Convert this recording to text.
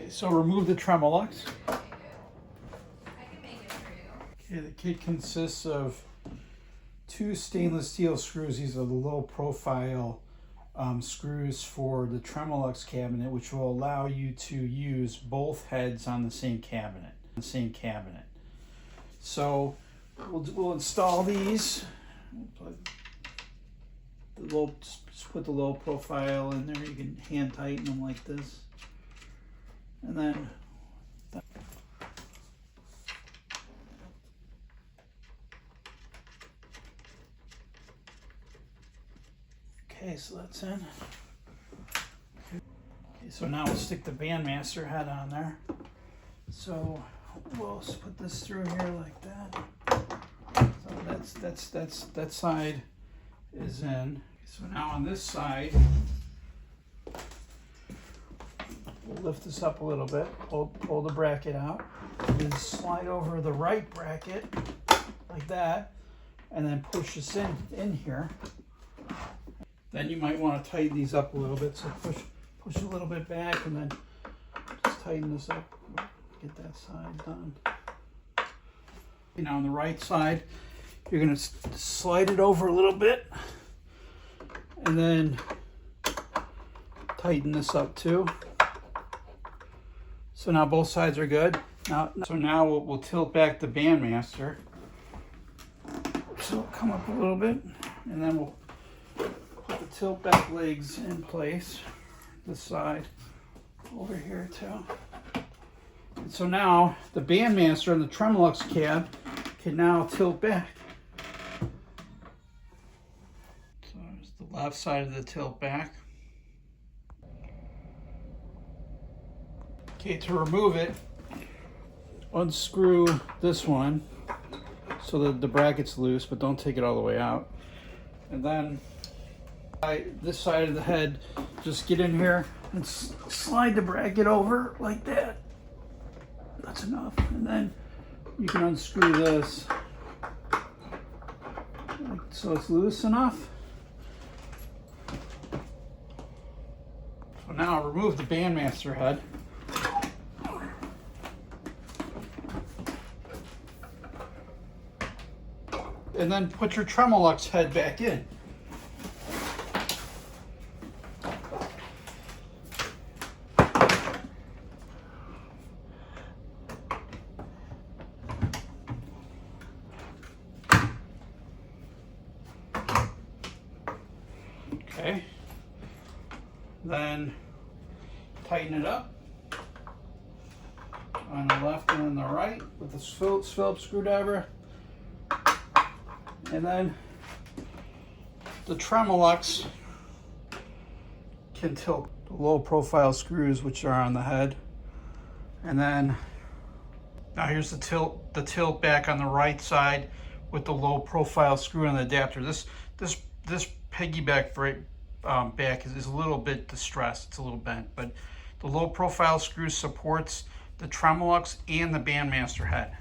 Okay, so remove the Tremolux. Okay, the kit consists of 2 stainless steel screws. These are the low profile screws for the Tremolux cabinet, which will allow you to use both heads on the same cabinet. So we'll install these. Just put the low profile in there. You can hand tighten them like this, and then okay, so that's in. Okay, so now we'll stick the Bandmaster head on there. So we'll just put this through here like that. So that side is in. So now on this side, we'll lift this up a little bit, pull the bracket out, and slide over the right bracket like that, and then push this in here. Then you might want to tighten these up a little bit. So push a little bit back, and then just tighten this up. Get that side done. Now on the right side, you're going to slide it over a little bit, and then tighten this up too. So now both sides are good. Now we'll tilt back the Bandmaster. So it'll come up a little bit, and then we'll put the tilt back legs in place. This side over here too. And so now the Bandmaster and the Tremolux cab can now tilt back. So there's the left side of the tilt back. Okay, to remove it, unscrew this one so that the bracket's loose, but don't take it all the way out. And then this side of the head, just get in here and slide the bracket over like that. That's enough. And then you can unscrew this so it's loose enough. So now remove the Bandmaster head. And then put your Tremolux head back in. Okay. Then tighten it up on the left and on the right with the Phillips screwdriver. And then the Tremolux can tilt the low profile screws which are on the head. And then now here's the tilt back on the right side with the low profile screw on the adapter. This piggyback back is a little bit distressed. It's a little bent, but the low profile screw supports the Tremolux and the Bandmaster head.